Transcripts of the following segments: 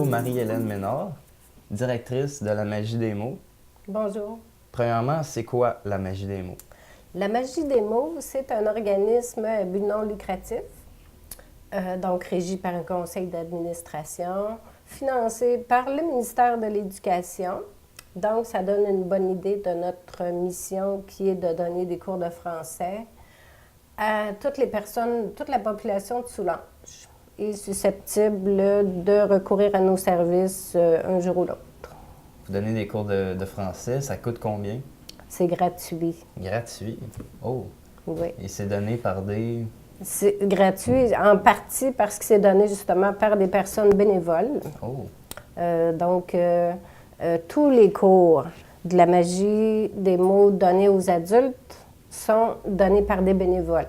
Marie-Hélène Ménard, directrice de la Magie des mots. Bonjour. Premièrement, c'est quoi la Magie des mots? La Magie des mots, c'est un organisme à but non lucratif, donc régi par un conseil d'administration, financé par le ministère de l'Éducation. Donc, ça donne une bonne idée de notre mission qui est de donner des cours de français à toutes les personnes, toute la population de Soulanges est susceptible de recourir à nos services un jour ou l'autre. Vous donnez des cours de français, ça coûte combien? C'est gratuit. Gratuit? Oh! Oui. Et c'est donné par des... C'est gratuit en partie parce que c'est donné justement par des personnes bénévoles. Oh! Tous les cours de la magie des mots donnés aux adultes sont donnés par des bénévoles.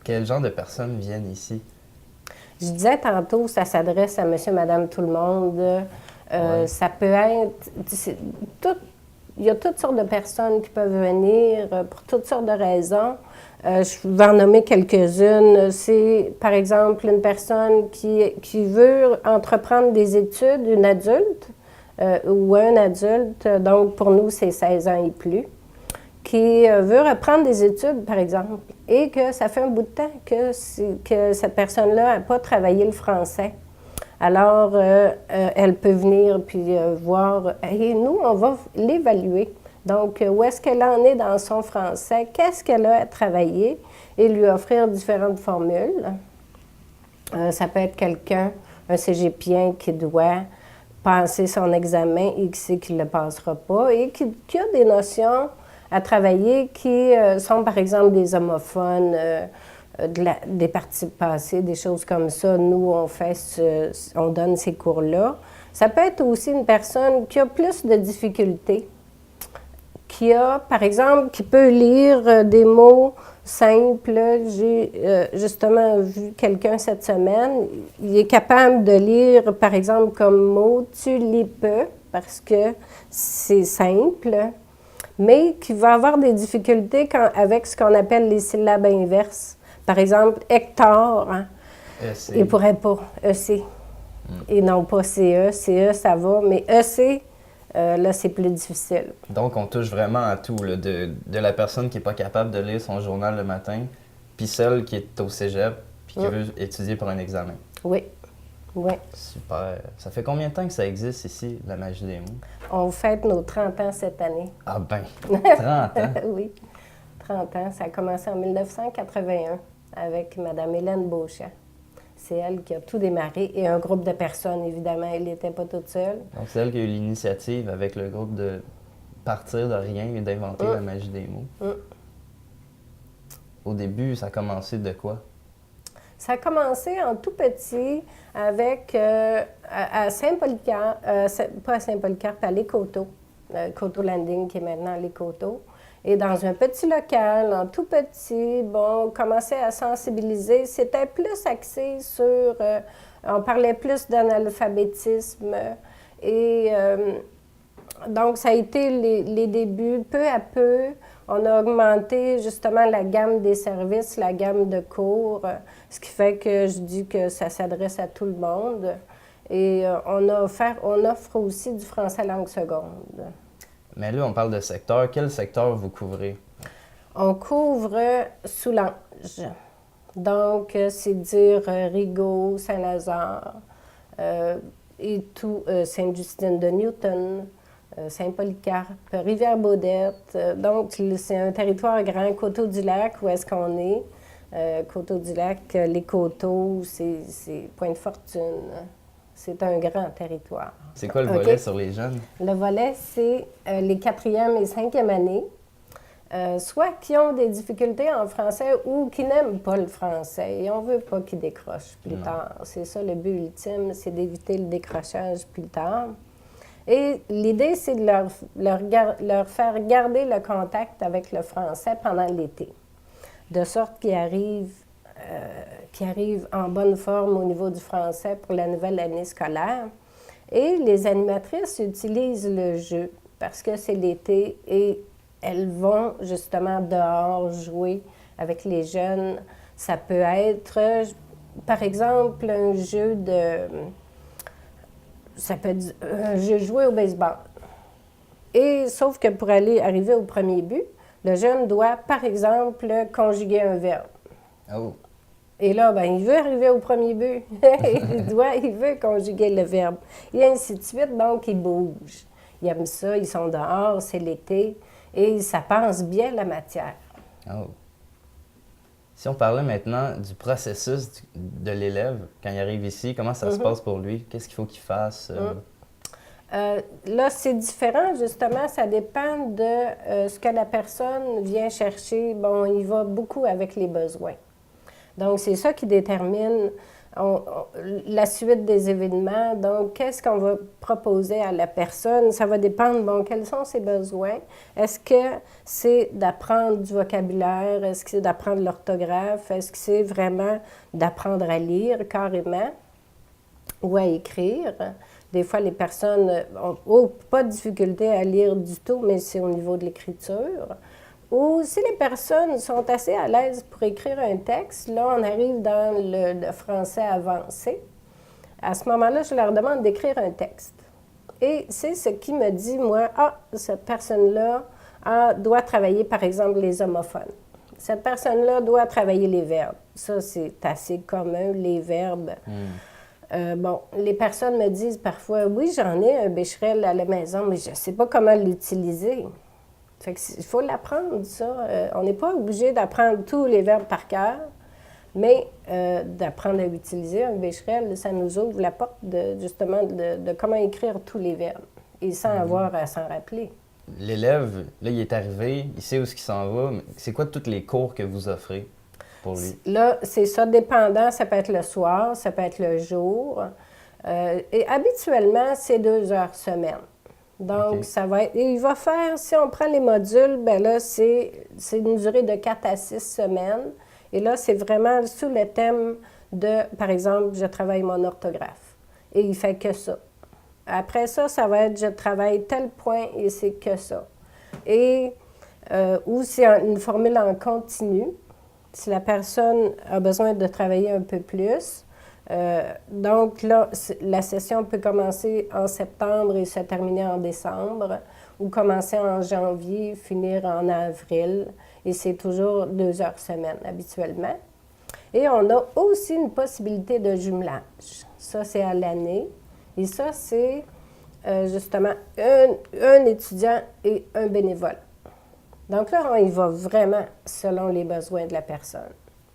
Quel genre de personnes viennent ici? Je disais tantôt, ça s'adresse à monsieur, madame, tout le monde. Ouais. Ça peut être... Il y a toutes sortes de personnes qui peuvent venir pour toutes sortes de raisons. Je vais en nommer quelques-unes. C'est, par exemple, une personne qui veut entreprendre des études, une adulte ou un adulte, donc pour nous, c'est 16 ans et plus, qui veut reprendre des études, par exemple, et que ça fait un bout de temps que cette personne-là n'a pas travaillé le français. Alors, elle peut venir puis voir, et nous, on va l'évaluer. Donc, où est-ce qu'elle en est dans son français, qu'est-ce qu'elle a travaillé, et lui offrir différentes formules. Ça peut être quelqu'un, un cégepien qui doit passer son examen et qui sait qu'il ne le passera pas, et qui a des notions à travailler qui sont, par exemple, des homophones, des participes passés, des choses comme ça. Nous, on donne ces cours-là. Ça peut être aussi une personne qui a plus de difficultés, qui a, par exemple, qui peut lire des mots simples. J'ai justement vu quelqu'un cette semaine, il est capable de lire, par exemple, comme mot « tulipe », parce que c'est simple, mais qui va avoir des difficultés avec ce qu'on appelle les syllabes inverses. Par exemple, Hector, hein, il ne pourrait pas, EC, et non pas CE. CE, ça va, mais EC, là, c'est plus difficile. Donc, on touche vraiment à tout, là, de la personne qui n'est pas capable de lire son journal le matin, puis celle qui est au cégep, puis qui veut étudier pour un examen. Oui, oui. Super. Ça fait combien de temps que ça existe ici, la Magie des mots? On fête nos 30 ans cette année. Ah ben, 30 ans! Oui, 30 ans. Ça a commencé en 1981 avec Mme Hélène Beauchamp. C'est elle qui a tout démarré, et un groupe de personnes, évidemment. Elle n'était pas toute seule. Donc, c'est elle qui a eu l'initiative avec le groupe de partir de rien et d'inventer la Magie des mots. Au début, ça a commencé de quoi? Ça a commencé en tout petit avec, à Saint-Polycarpe, pas à Saint-Polycarpe, à l'Écoto, Coteau Landing, qui est maintenant l'Écoto. Et dans un petit local, en tout petit, bon, on commençait à sensibiliser. C'était plus axé sur... on parlait plus d'analphabétisme. Et donc, ça a été les débuts. Peu à peu, on a augmenté justement la gamme des services, la gamme de cours, ce qui fait que je dis que ça s'adresse à tout le monde. Et on offre aussi du français langue seconde. Mais là, on parle de secteur. Quel secteur vous couvrez? On couvre Soulanges. Donc, c'est dire Rigaud, Saint-Lazare, et tout, Sainte-Justine de Newton, Saint-Polycarpe, Rivière-Baudette. Donc, c'est un territoire grand, Coteau-du-Lac, où est-ce qu'on est. Coteau-du-Lac, les coteaux, c'est Pointe-Fortune. C'est un grand territoire. C'est quoi le volet sur les jeunes? Le volet, c'est les 4e et 5e années, soit qui ont des difficultés en français ou qui n'aiment pas le français. Et on ne veut pas qu'ils décrochent plus tard. C'est ça le but ultime, c'est d'éviter le décrochage plus tard. Et l'idée, c'est de leur faire garder le contact avec le français pendant l'été, de sorte qu'ils arrivent en bonne forme au niveau du français pour la nouvelle année scolaire. Et les animatrices utilisent le jeu parce que c'est l'été et elles vont justement dehors jouer avec les jeunes. Ça peut être, par exemple, un jeu ça peut dire, j'ai joué au baseball. Et sauf que pour arriver au premier but, le jeune doit, par exemple, conjuguer un verbe. Oh. Et là, ben, il veut arriver au premier but. Il veut conjuguer le verbe. Et ainsi de suite, donc il bouge. Ils aiment ça, ils sont dehors, c'est l'été, et ça pense bien la matière. Oh. Si on parlait maintenant du processus de l'élève, quand il arrive ici, comment ça se passe pour lui? Qu'est-ce qu'il faut qu'il fasse? Là, c'est différent, justement, ça dépend de ce que la personne vient chercher. Bon, il va beaucoup avec les besoins. Donc, c'est ça qui détermine la suite des événements. Donc, qu'est-ce qu'on va proposer à la personne? Ça va dépendre, bon, quels sont ses besoins? Est-ce que c'est d'apprendre du vocabulaire? Est-ce que c'est d'apprendre l'orthographe? Est-ce que c'est vraiment d'apprendre à lire carrément ou à écrire? Des fois, les personnes n'ont pas de difficulté à lire du tout, mais c'est au niveau de l'écriture. Ou si les personnes sont assez à l'aise pour écrire un texte, là, on arrive dans le français avancé. À ce moment-là, je leur demande d'écrire un texte. Et c'est ce qui me dit, moi, cette personne-là doit travailler, par exemple, les homophones. Cette personne-là doit travailler les verbes. Ça, c'est assez commun, les verbes. Bon, les personnes me disent parfois, oui, j'en ai un bécherel à la maison, mais je ne sais pas comment l'utiliser. Fait que il faut l'apprendre, ça. On n'est pas obligé d'apprendre tous les verbes par cœur, mais d'apprendre à utiliser un bécherel, ça nous ouvre la porte, justement, de comment écrire tous les verbes, et sans avoir à s'en rappeler. L'élève, là, il est arrivé, il sait où est-ce qu'il s'en va, mais c'est quoi tous les cours que vous offrez pour lui? Là, c'est ça, dépendant, ça peut être le soir, ça peut être le jour. Et habituellement, c'est 2 heures semaine. Donc, ça va être... Et il va faire, si on prend les modules, bien là, c'est une durée de 4 à 6 semaines. Et là, c'est vraiment sous le thème de, par exemple, je travaille mon orthographe. Et il fait que ça. Après ça, ça va être, je travaille tel point et c'est que ça. Et, ou c'est une formule en continu. Si la personne a besoin de travailler un peu plus, donc là, la session peut commencer en septembre et se terminer en décembre, ou commencer en janvier, finir en avril, et c'est toujours 2 heures semaine habituellement. Et on a aussi une possibilité de jumelage. Ça, c'est à l'année. Et ça, c'est justement un étudiant et un bénévole. Donc là, on y va vraiment selon les besoins de la personne.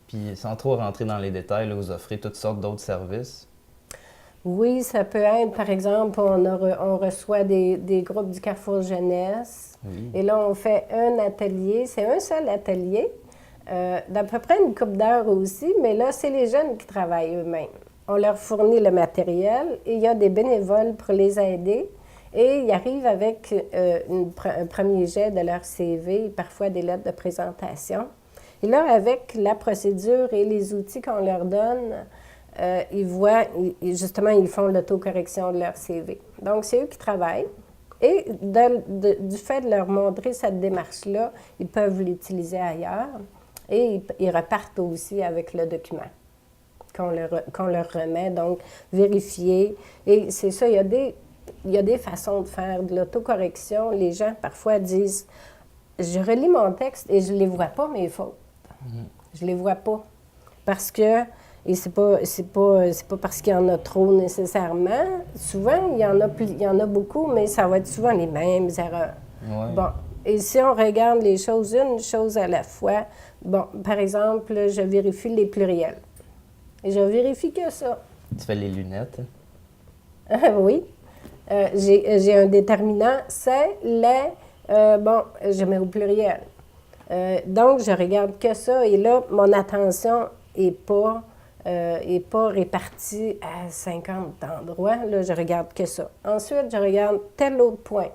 Puis, sans trop rentrer dans les détails, là, vous offrez toutes sortes d'autres services? Oui, ça peut être, par exemple, on reçoit des groupes du Carrefour Jeunesse. Oui. Et là, on fait un atelier. C'est un seul atelier, d'à peu près une couple d'heures aussi, mais là, c'est les jeunes qui travaillent eux-mêmes. On leur fournit le matériel et il y a des bénévoles pour les aider. Et ils arrivent avec un premier jet de leur CV, parfois des lettres de présentation. Et là, avec la procédure et les outils qu'on leur donne, ils voient, justement, ils font l'autocorrection de leur CV. Donc, c'est eux qui travaillent. Et du fait de leur montrer cette démarche-là, ils peuvent l'utiliser ailleurs. Et ils repartent aussi avec le document qu'on leur remet. Donc, vérifier. Et c'est ça, il y a des façons de faire de l'autocorrection. Les gens, parfois, disent « Je relis mon texte et je ne les vois pas, mes fautes. Je ne les vois pas. » Parce que, et c'est pas parce qu'il y en a trop nécessairement. Souvent, il y en a beaucoup, mais ça va être souvent les mêmes erreurs. Ouais. Bon, et si on regarde les choses une chose à la fois, bon, par exemple, je vérifie les pluriels. Et je vérifie que ça. Tu fais les lunettes? Oui. J'ai un déterminant, c'est, les, bon, je mets au pluriel. Donc, je regarde que ça, et là, mon attention n'est pas répartie à 50 endroits. Là, je regarde que ça. Ensuite, je regarde tel autre point.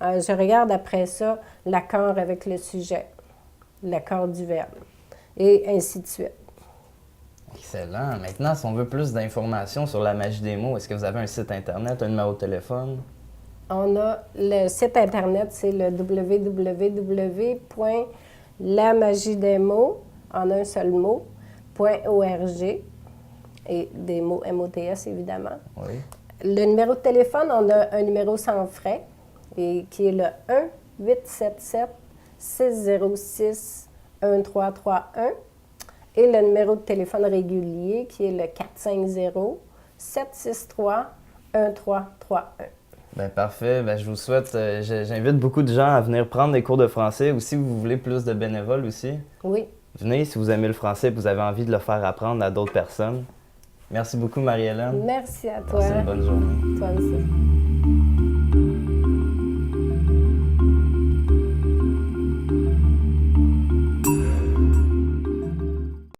Je regarde après ça l'accord avec le sujet, l'accord du verbe, et ainsi de suite. Excellent. Maintenant, si on veut plus d'informations sur la magie des mots, est-ce que vous avez un site Internet, un numéro de téléphone? On a le site Internet, c'est le www.lamagiedesmots, en un seul mot, .org, et des mots MOTS, évidemment. Oui. Le numéro de téléphone, on a un numéro sans frais, et qui est le 1-877-606-1331. Et le numéro de téléphone régulier, qui est le 450-763-1331. Ben parfait. Ben, je vous souhaite, j'invite beaucoup de gens à venir prendre des cours de français, ou si vous voulez plus de bénévoles aussi. Oui. Venez si vous aimez le français et que vous avez envie de le faire apprendre à d'autres personnes. Merci beaucoup, Marie-Hélène. Merci à toi. Passez une bonne journée. Toi aussi.